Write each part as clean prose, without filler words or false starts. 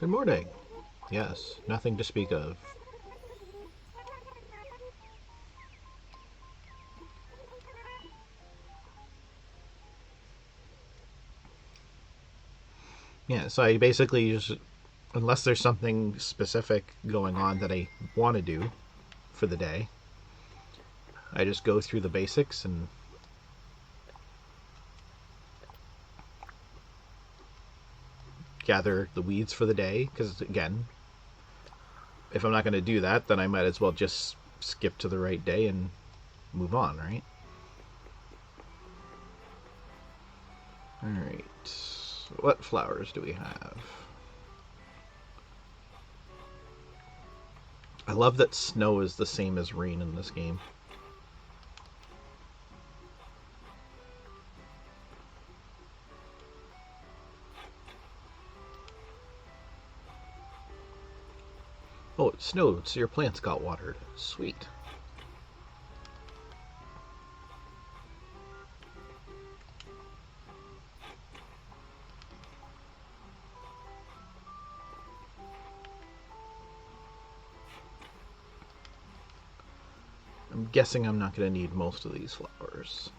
Good morning. Yes, nothing to speak of. Yeah, so I basically just, unless there's something specific going on that I want to do for the day, I just go through the basics and gather the weeds for the day. Because, again, if I'm not going to do that, then I might as well just skip to the right day and move on, right? Alright. What flowers do we have? I love that snow is the same as rain in this game. Oh, it snowed, so your plants got watered. Sweet. I'm guessing I'm not going to need most of these flowers.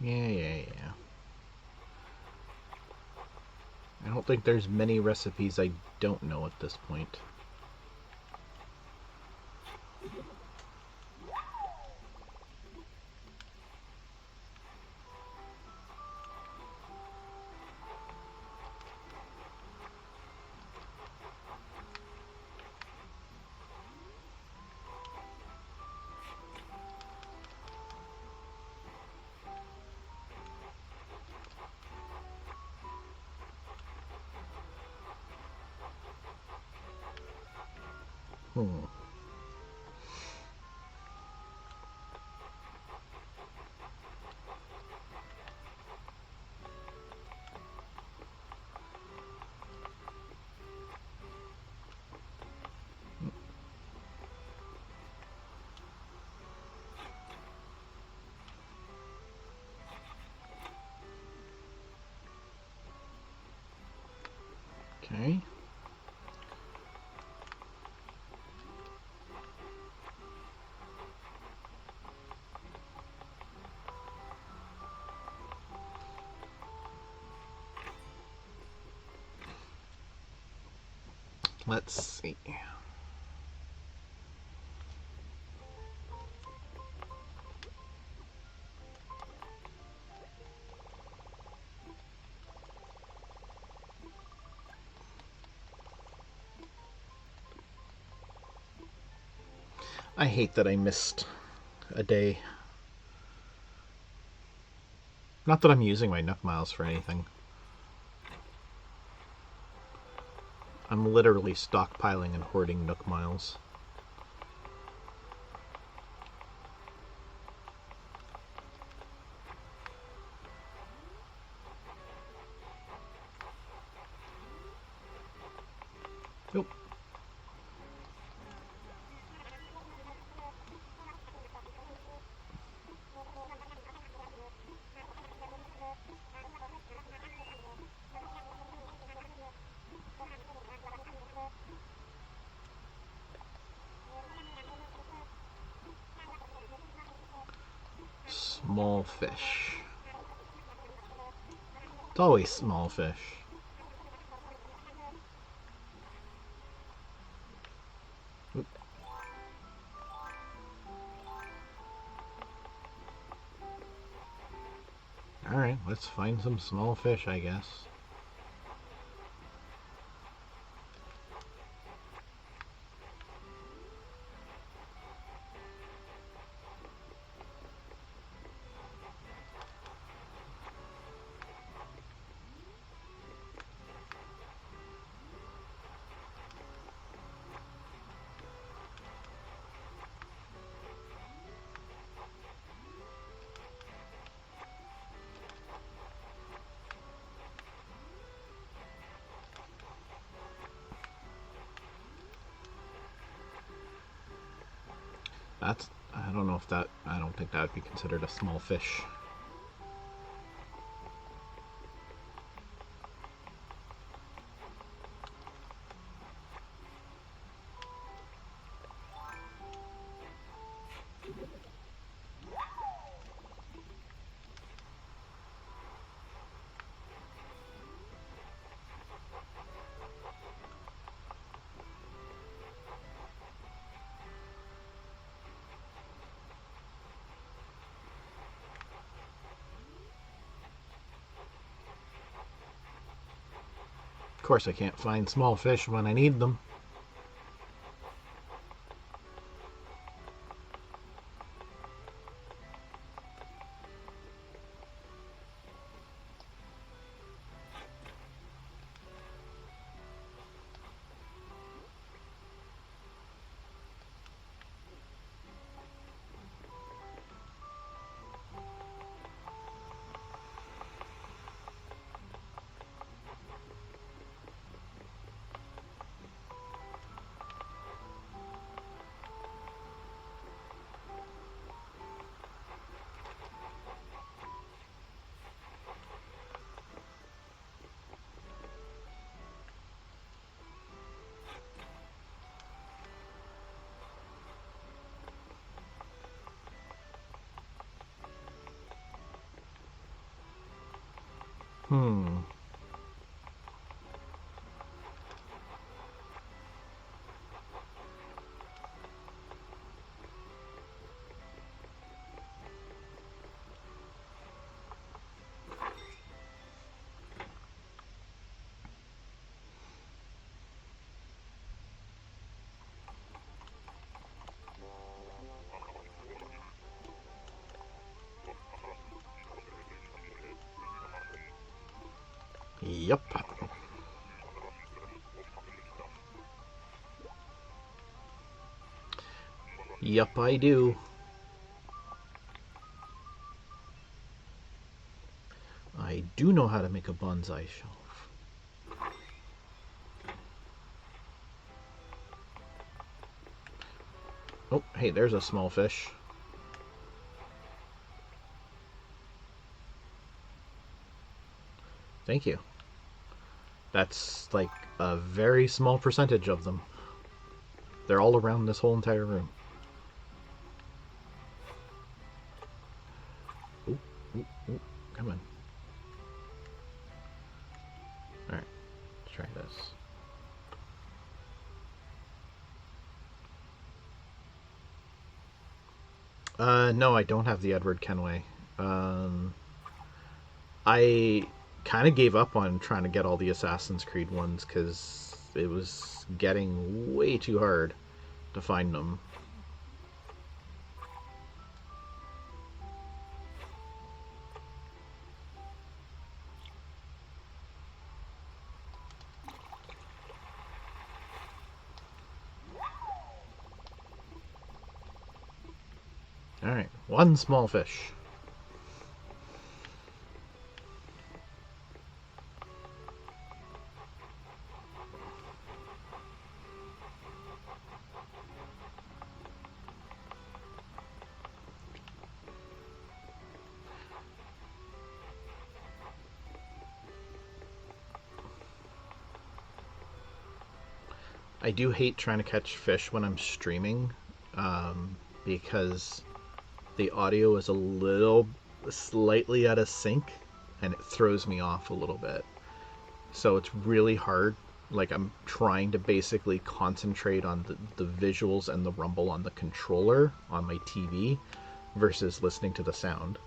Yeah. I don't think there's many recipes I don't know at this point. Hmm. Okay. Let's see. I hate that I missed a day. Not that I'm using my Nook Miles for anything. I'm literally stockpiling and hoarding Nook Miles. Nope. Small fish. It's always small fish. Oop. Alright, let's find some small fish, I guess. That's, I don't know if that, I don't think that would be considered a small fish. Of course, I can't find small fish when I need them. Hmm. Yep. Yep, I do. I do know how to make a bonsai shelf. Oh, hey, there's a small fish. Thank you. That's like a very small percentage of them. They're all around this whole entire room. Ooh, ooh, ooh. Come on. Alright, let's try this. No, I don't have the Edward Kenway. I kind of gave up on trying to get all the Assassin's Creed ones because it was getting way too hard to find them. Alright, one small fish. I do hate trying to catch fish when I'm streaming because the audio is a little slightly out of sync and it throws me off a little bit. So it's really hard. Like I'm trying to basically concentrate on the visuals and the rumble on the controller on my TV versus listening to the sound.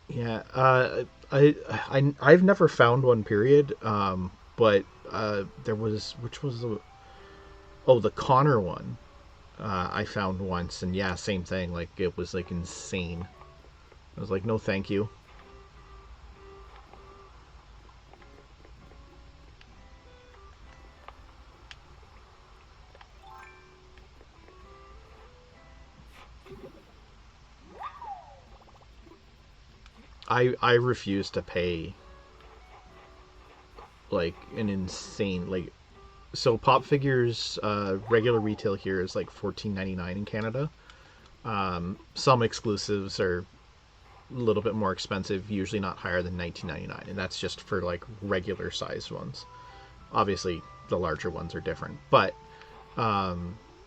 Yeah, I've never found one. Period. But there was which was the Connor one. I found once, and yeah, same thing. Like it was like insane. I was like, no, thank you. I refuse to pay like an insane like So pop figures, regular retail here is like $14.99 in Canada. Some exclusives are a little bit more expensive, usually not higher than $19.99, and that's just for like regular sized ones. Obviously, the larger ones are different, but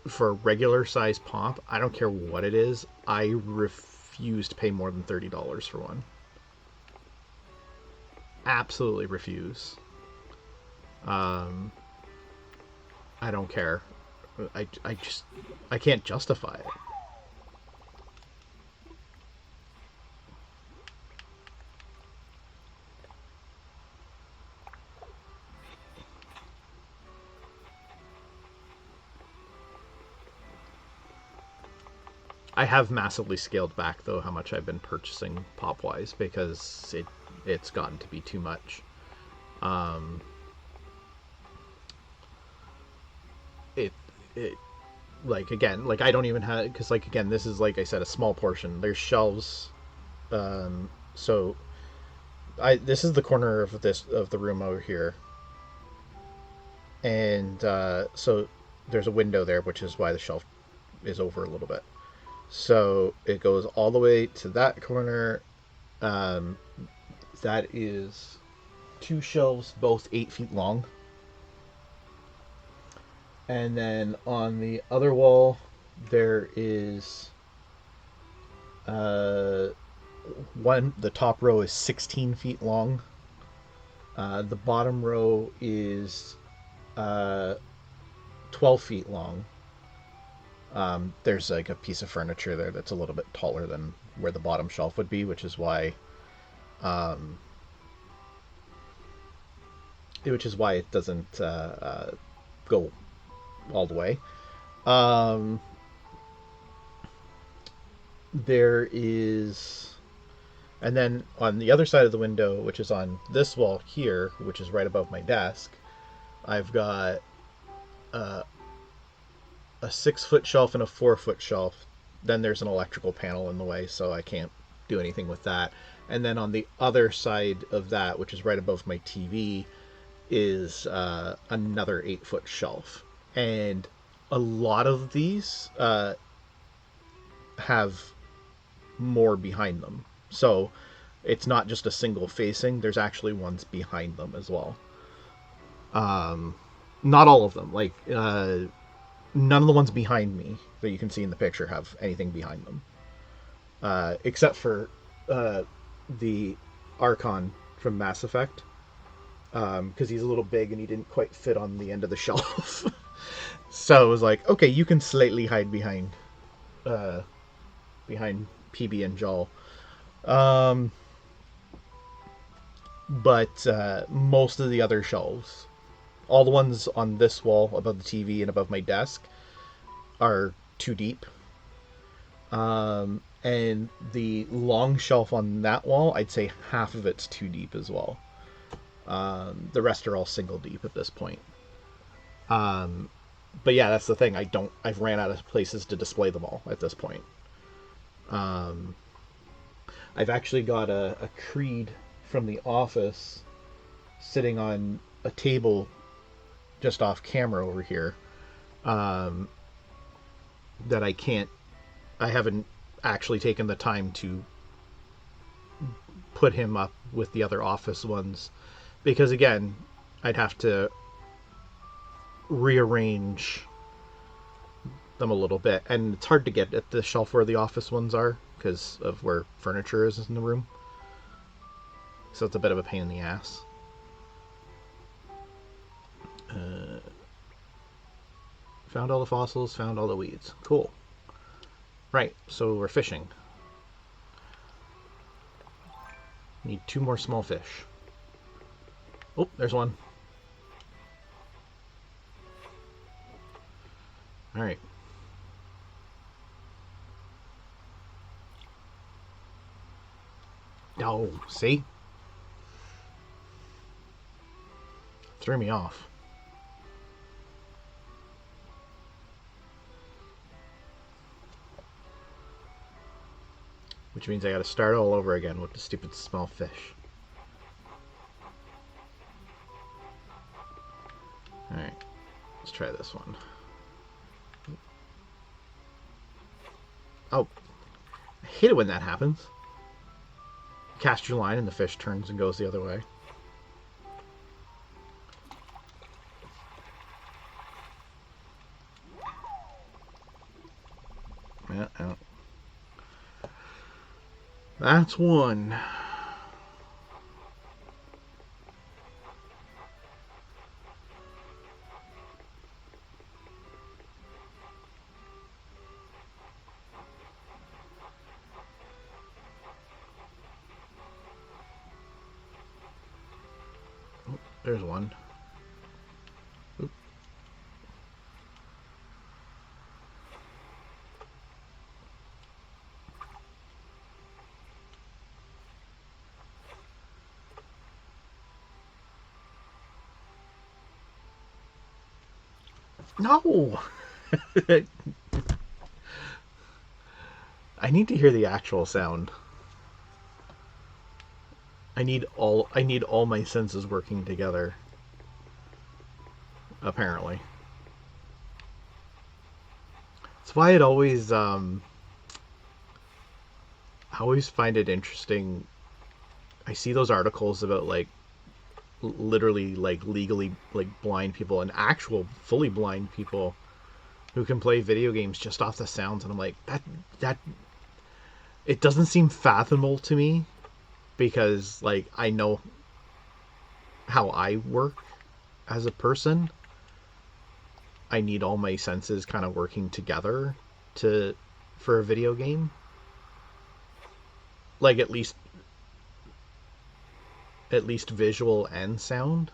for regular size pop, I don't care what it is, I refuse to pay more than $30 for one. Absolutely refuse. I don't care. I can't justify it. I have massively scaled back though how much I've been purchasing pop wise because it's gotten to be too much. Um, it it like again like I don't even have because like again this is like I said a small portion. There's shelves. So I this is the corner of the room over here, and so there's a window there, which is why the shelf is over a little bit. So it goes all the way to that corner. Um, that is two shelves, both 8 feet long. And then on the other wall, there is uh, one. The top row is 16 feet long. The bottom row is uh, 12 feet long. There's like a piece of furniture there that's a little bit taller than where the bottom shelf would be, um, which is why it doesn't go all the way. Um, there is, and then on the other side of the window, which is on this wall here, which is right above my desk, I've got uh, a 6 foot shelf and a 4 foot shelf. Then there's an electrical panel in the way, so I can't do anything with that. And then on the other side of that, which is right above my TV, is another 8 foot shelf. And a lot of these have more behind them. So it's not just a single facing, there's actually ones behind them as well. Not all of them. Like, none of the ones behind me that you can see in the picture have anything behind them. Except for the Archon from Mass Effect. Because he's a little big and he didn't quite fit on the end of the shelf. So it was like, okay, you can slightly hide behind PB and Joel. But most of the other shelves, all the ones on this wall above the TV and above my desk, are too deep. And the long shelf on that wall, I'd say half of it's too deep as well. The rest are all single deep at this point. But yeah, that's the thing. I've ran out of places to display them all at this point. I've actually got a Creed from The Office sitting on a table just off camera over here. That I haven't actually taken the time to put him up with the other Office ones. Because again, I'd have to rearrange them a little bit. And it's hard to get at the shelf where the Office ones are because of where furniture is in the room. So it's a bit of a pain in the ass. Found all the fossils, found all the weeds. Cool. Right, so we're fishing. Need 2 more small fish. Oh, there's one. Alright. Oh, see? Threw me off. Which means I gotta start all over again with the stupid small fish. Alright. Let's try this one. Oh, I hate it when that happens. Cast your line and the fish turns and goes the other way. Yeah. That's one. Oh, there's one. Oop. No! I need to hear the actual sound. I need all my senses working together. Apparently. That's why I always find it interesting. I see those articles about like literally like legally like blind people and actual fully blind people who can play video games just off the sounds, and I'm like, that it doesn't seem fathomable to me, because like I know how I work as a person. I need all my senses kind of working together to for a video game. Like at least visual and sound.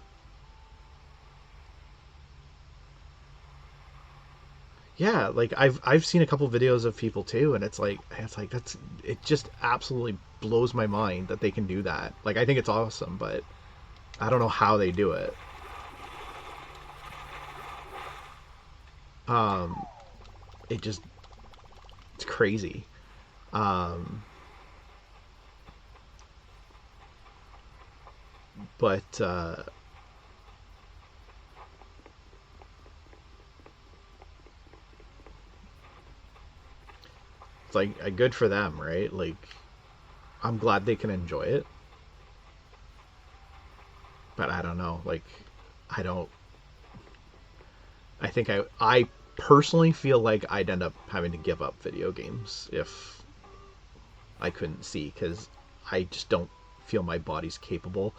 Yeah, like I've seen a couple videos of people too, and it's like that's it just absolutely blows my mind that they can do that. Like I think it's awesome, but I don't know how they do it. Um, it just it's crazy. Um, but it's like good for them, right? Like I'm glad they can enjoy it, but I don't know. Like I don't. I think I personally feel like I'd end up having to give up video games if I couldn't see, because I just don't feel my body's capable.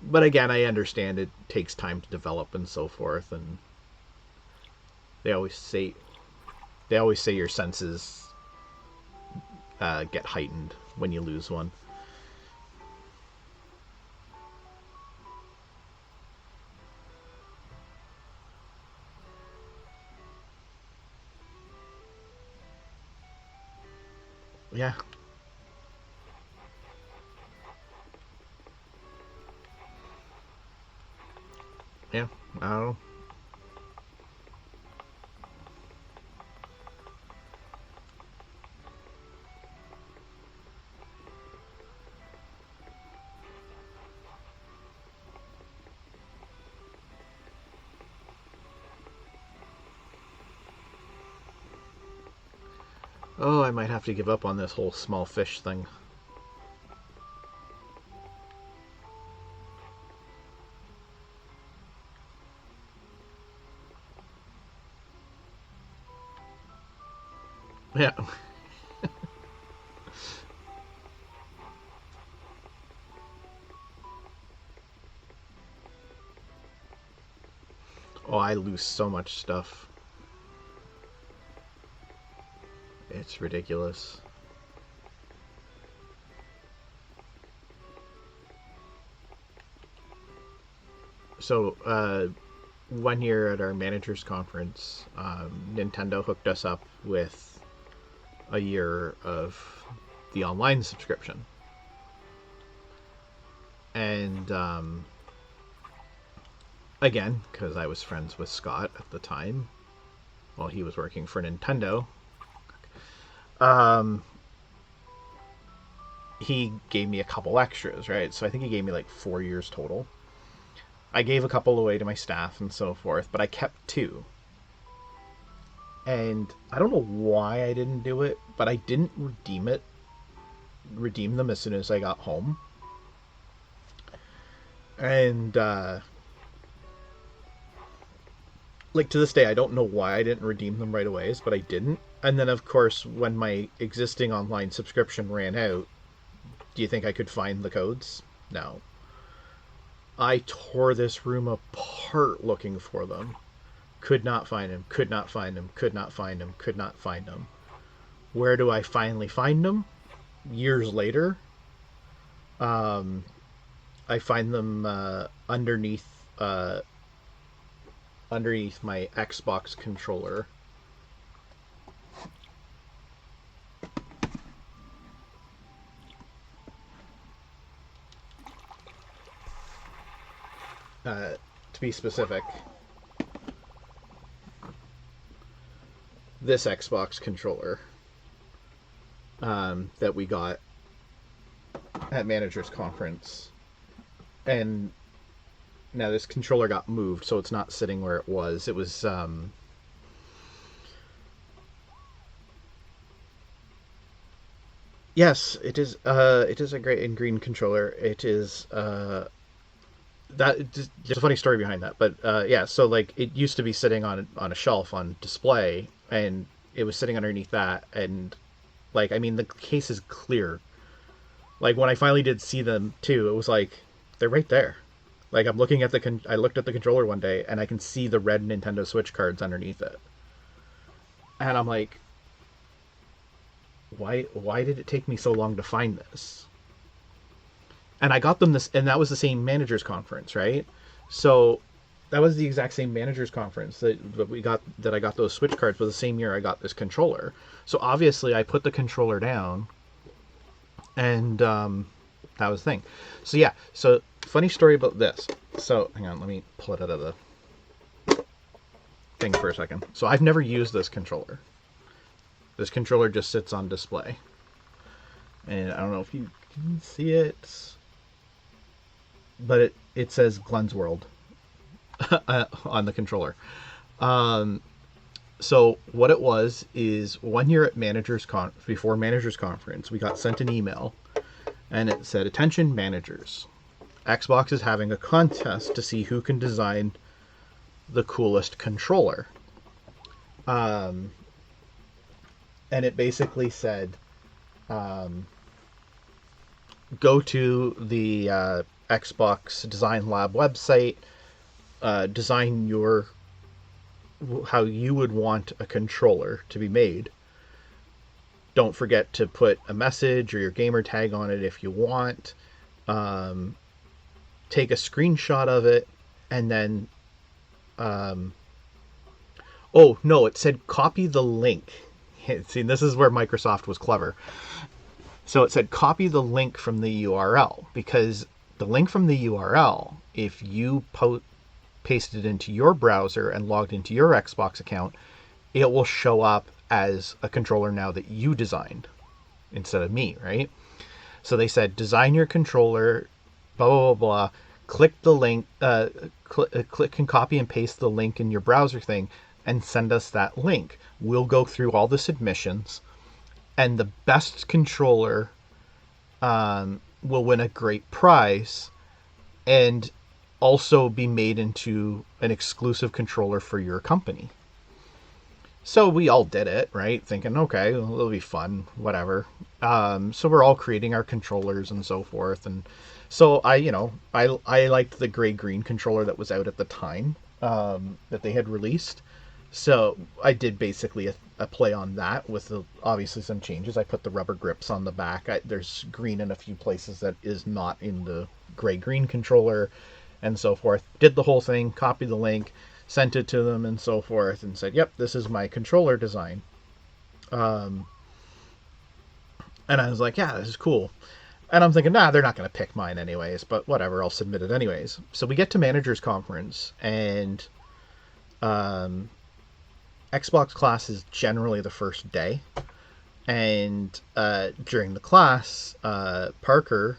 But again, I understand it takes time to develop and so forth, and they always say your senses get heightened when you lose one. Yeah, yeah. I don't know. Oh, I might have to give up on this whole small fish thing. Yeah. Oh, I lose so much stuff. It's ridiculous. So, one year at our managers conference, Nintendo hooked us up with a year of the online subscription, and again, because I was friends with Scott at the time, while he was working for Nintendo, um, he gave me a couple extras, right? So I think he gave me like 4 years total. I gave a couple away to my staff and so forth, but I kept two. And I don't know why I didn't do it, but I didn't redeem them as soon as I got home. And like to this day, I don't know why I didn't redeem them right away, but I didn't. And then of course, when my existing online subscription ran out, do you think I could find the codes? No. I tore this room apart looking for them. Could not find them, could not find them, could not find them, could not find them. Where do I finally find them? Years later. I find them underneath my Xbox controller. To be specific, this Xbox controller that we got at Managers Conference. And now this controller got moved, so it's not sitting where it was. It was yes, it is a gray and green controller. It is that there's a funny story behind that, but yeah, so like it used to be sitting on a shelf on display, and it was sitting underneath that, and like, I mean, the case is clear. Like when I finally did see them too, it was like they're right there. Like I'm looking at I looked at the controller one day and I can see the red Nintendo Switch cards underneath it, and I'm like, why did it take me so long to find this? And I got them this, and that was the same managers conference, right? So that was the exact same managers conference that I got those Switch cards, but the same year I got this controller. So obviously I put the controller down, and that was the thing. So yeah, so funny story about this. So hang on, let me pull it out of the thing for a second. So I've never used this controller. This controller just sits on display, and I don't know if you can see it, but it says Glenn's World on the controller. So what it was is, one year at before Managers Conference, we got sent an email, and it said, "Attention managers, Xbox is having a contest to see who can design the coolest controller." And it basically said, go to the Xbox Design Lab website, design how you would want a controller to be made. Don't forget to put a message or your gamer tag on it if you want. Take a screenshot of it, and then oh no, it said copy the link. See, this is where Microsoft was clever. So it said copy the link from the URL, because the link from the URL, if you pasted it into your browser and logged into your Xbox account, it will show up as a controller now that you designed instead of me, right? So they said, design your controller, blah, blah, blah, blah. Click the link, click and copy and paste the link in your browser thing and send us that link. We'll go through all the submissions, and the best controller will win a great prize and also be made into an exclusive controller for your company. So we all did it, right? Thinking, okay, well, it'll be fun, whatever. So we're all creating our controllers and so forth. And so I liked the gray-green controller that was out at the time, that they had released. So I did basically a play on that with obviously some changes. I put the rubber grips on the back. There's green in a few places that is not in the gray-green controller and so forth. Did the whole thing, copied the link, sent it to them and so forth, and said, yep, this is my controller design. And I was like, yeah, this is cool. And I'm thinking, nah, they're not going to pick mine anyways, but whatever, I'll submit it anyways. So we get to Managers Conference, and Xbox class is generally the first day. And during the class, Parker,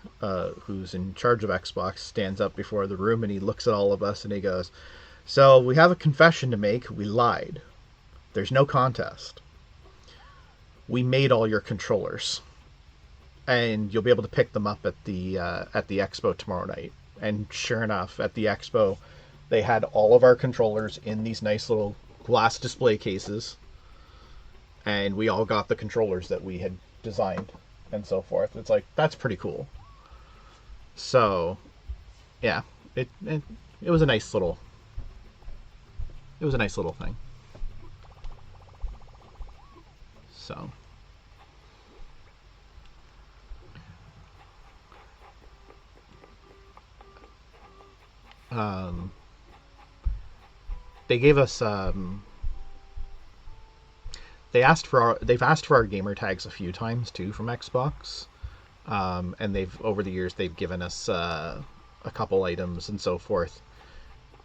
who's in charge of Xbox, stands up before the room and he looks at all of us and he goes, "So we have a confession to make. We lied. There's no contest. We made all your controllers, and you'll be able to pick them up at the expo tomorrow night." And sure enough, at the expo, they had all of our controllers in these nice little glass display cases, and we all got the controllers that we had designed and so forth. It's like, that's pretty cool. So, yeah, it was a nice little thing. So, um, they gave us they've asked for our gamer tags a few times too from Xbox, and over the years they've given us a couple items and so forth.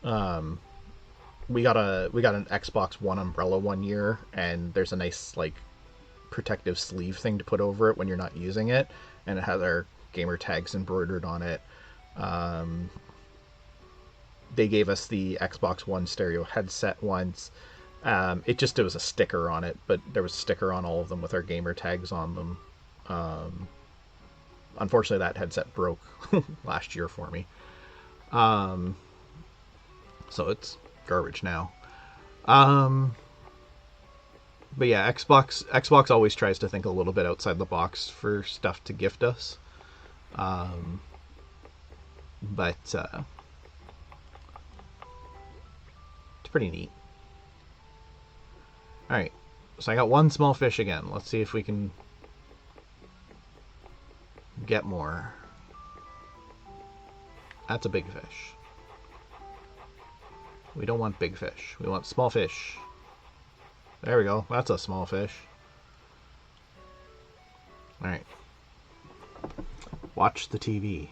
We got an Xbox One umbrella one year, and there's a nice like protective sleeve thing to put over it when you're not using it, and it has our gamer tags embroidered on it. They gave us the Xbox One stereo headset once. It was a sticker on it, but there was a sticker on all of them with our gamer tags on them. Unfortunately, that headset broke last year for me, so it's garbage now. But yeah, Xbox always tries to think a little bit outside the box for stuff to gift us. But it's pretty neat. All right, so I got one small fish again. Let's see if we can get more. That's a big fish. We don't want big fish. We want small fish. There we go. That's a small fish. All right. Watch the TV.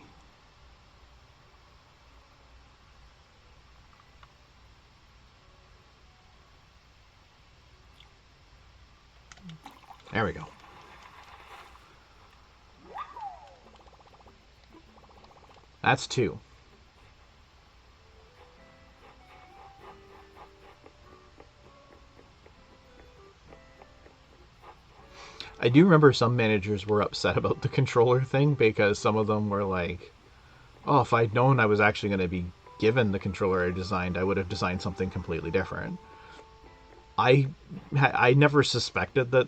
There we go. That's two. I do remember some managers were upset about the controller thing because some of them were like, "Oh, if I'd known I was actually going to be given the controller I designed, I would have designed something completely different." I never suspected that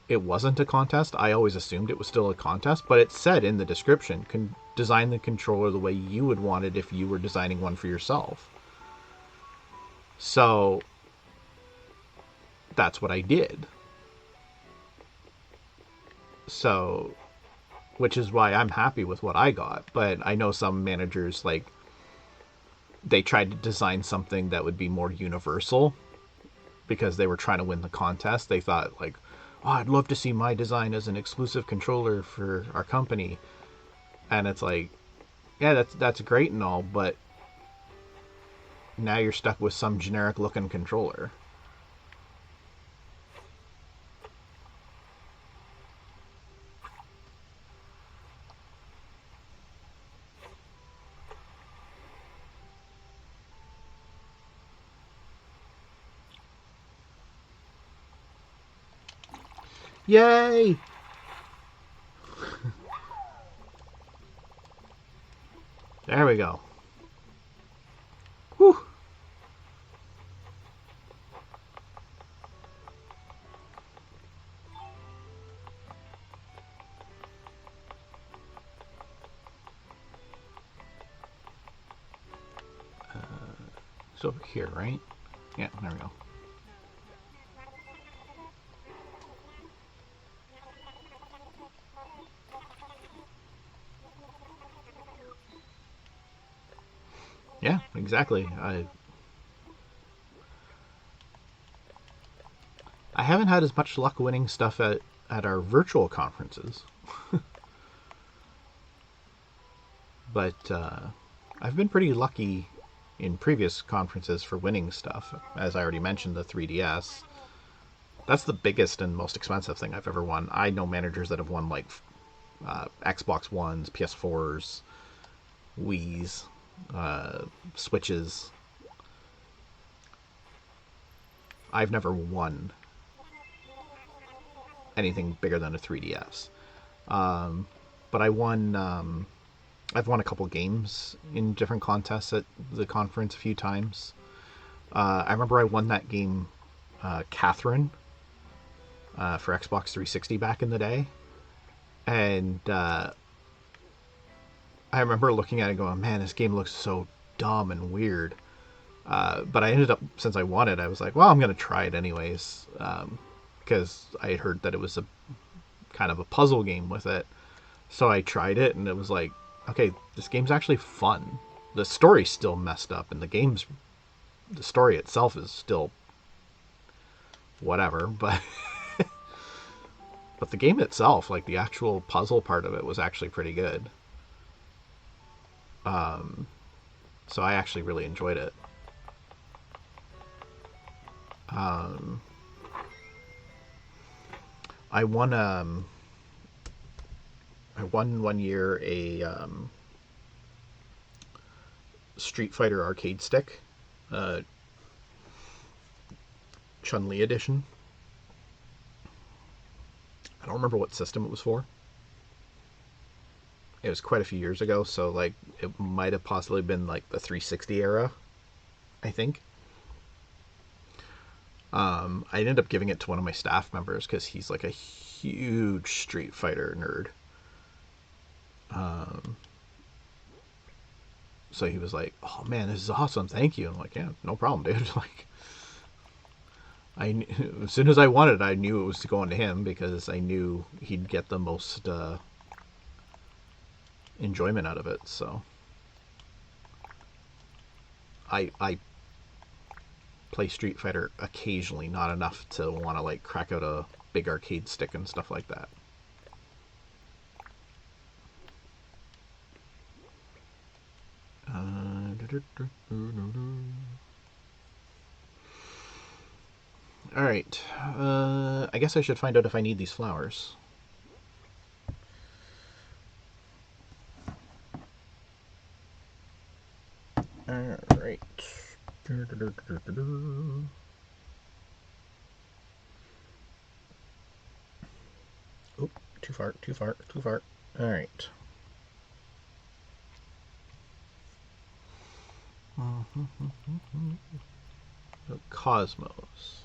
it wasn't a contest. I always assumed it was still a contest, but it said in the description, design the controller the way you would want it if you were designing one for yourself. So that's what I did. So, which is why I'm happy with what I got. But I know some managers, like, they tried to design something that would be more universal because they were trying to win the contest. They thought, like, "Oh, I'd love to see my design as an exclusive controller for our company." And it's like, yeah, that's great and all, but now you're stuck with some generic looking controller. Yay! There we go. Whew. It's over here, right? Yeah, there we go. Yeah, exactly. I haven't had as much luck winning stuff at our virtual conferences. But I've been pretty lucky in previous conferences for winning stuff. As I already mentioned, the 3DS. That's the biggest and most expensive thing I've ever won. I know managers that have won like Xbox Ones, PS4s, Wii's, Switches. I've never won anything bigger than a 3DS. But I won. I've won a couple games in different contests at the conference a few times. I remember I won that game, Catherine, for Xbox 360 back in the day, and I remember looking at it going, "Man, this game looks so dumb and weird." But I ended up, since I won it, I was like, "Well, I'm gonna try it anyways," because I had heard that it was a kind of a puzzle game with it. So I tried it, and it was like, okay, this game's actually fun. The story's still messed up, and the story itself is still whatever, but but the game itself, like the actual puzzle part of it, was actually pretty good. So I actually really enjoyed it. Um, I won I won one year a Street Fighter arcade stick, uh, Chun-Li edition. I don't remember what system it was for. It was quite a few years ago, so like it might have possibly been like the 360 era, I think. I ended up giving it to one of my staff members because he's like a huge Street Fighter nerd. So he was like, "Oh man, this is awesome! Thank you." I'm like, "Yeah, no problem, dude." Like, as soon as I won it, I knew it was going to him because I knew he'd get the most enjoyment out of it. So I play Street Fighter occasionally, not enough to want to like crack out a big arcade stick and stuff like that. All right. I guess I should find out if I need these flowers. All right. Oh, too far, too far, too far. All right. Cosmos.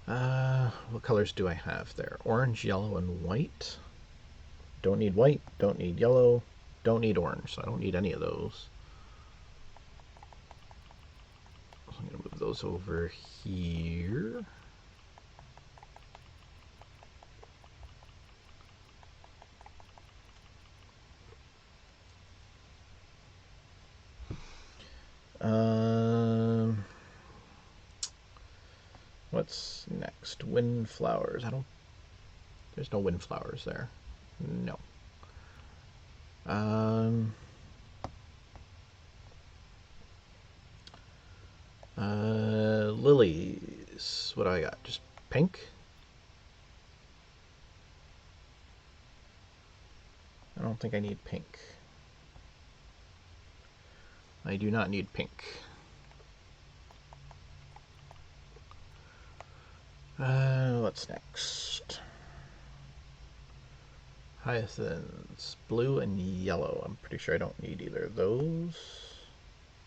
What colors do I have there? Orange, yellow, and white. Don't need white, don't need yellow, don't need orange, so I don't need any of those. So I'm going to move those over here. What's next? Windflowers. There's no windflowers there. No. Lilies. What do I got? Just pink? I don't think I need pink. I do not need pink. What's next? Hyacinths. Blue and yellow. I'm pretty sure I don't need either of those.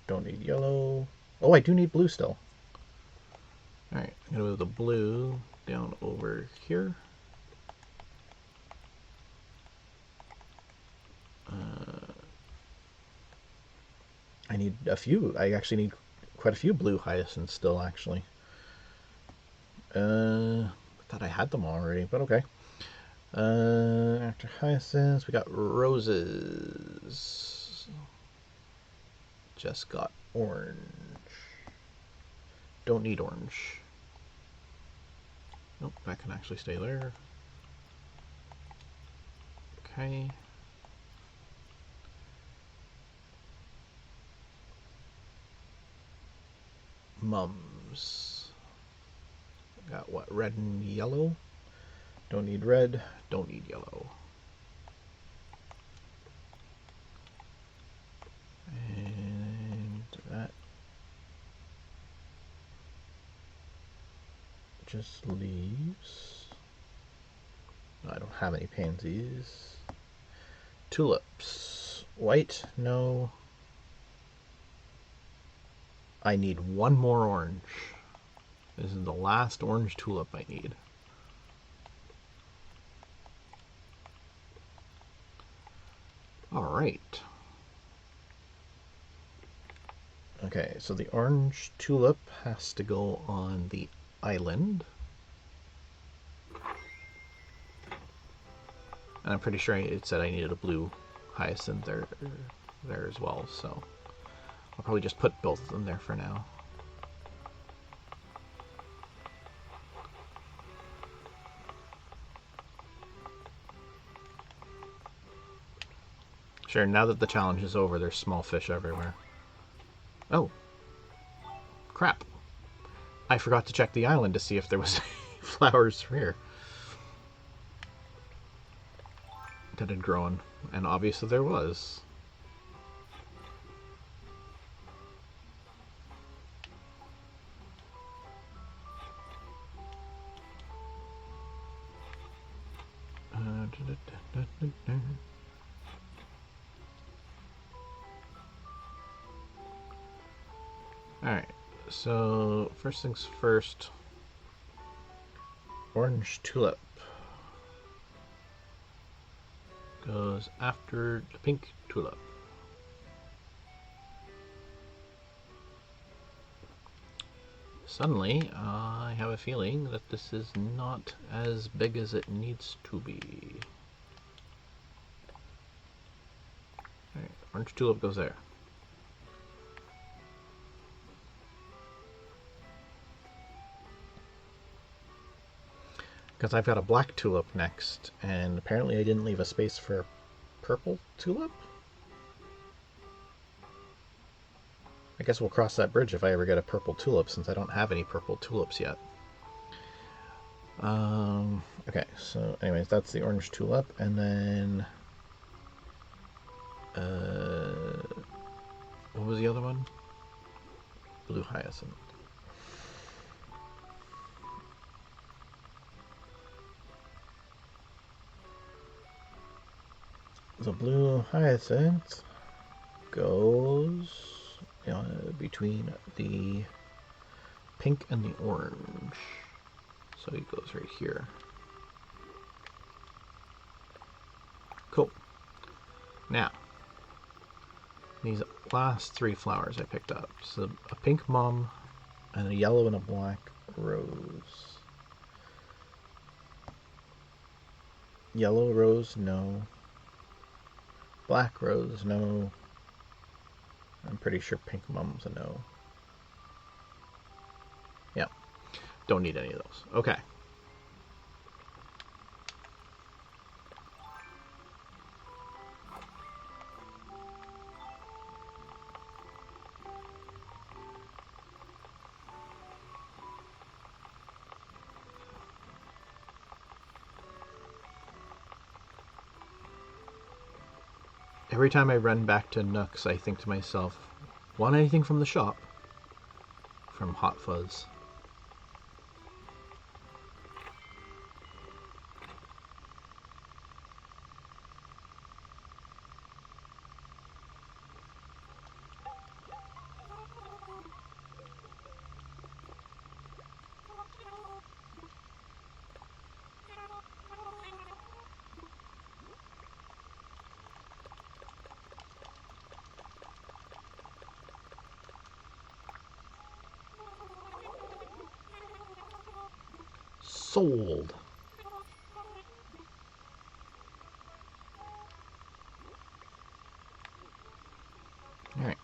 Don't need yellow. Oh, I do need blue still. Alright, I'm going to move the blue down over here. I need a few. I actually need quite a few blue hyacinths still, actually. I thought I had them already, but okay. After hyacinths, we got roses. Just got orange. Don't need orange. Nope, that can actually stay there. Okay. Mums. Got what? Red and yellow. Don't need red. Don't need yellow. And that just leaves. I don't have any pansies. Tulips. White, no. I need one more orange. This is the last orange tulip I need. All right. Okay, so the orange tulip has to go on the island. And I'm pretty sure it said I needed a blue hyacinth there as well, so I'll probably just put both of them there for now. Sure, now that the challenge is over, there's small fish everywhere. Oh. Crap. I forgot to check the island to see if there was flowers here that had grown, and obviously there was. Alright, so first things first, orange tulip goes after the pink tulip. Suddenly, I have a feeling that this is not as big as it needs to be. Alright, orange tulip goes there. Because I've got a black tulip next, and apparently I didn't leave a space for a purple tulip? I guess we'll cross that bridge if I ever get a purple tulip, since I don't have any purple tulips yet. Okay, so anyways, that's the orange tulip, and then... what was the other one? Blue hyacinth. The blue hyacinth goes between the pink and the orange. So he goes right here. Cool. Now, these last three flowers I picked up. So a pink mum and a yellow and a black rose. Yellow rose, no. Black rose, no. I'm pretty sure pink mum's a no. Yeah, don't need any of those. Okay. Every time I run back to Nook's, I think to myself, want anything from the shop? From Hot Fuzz. Sold. All right.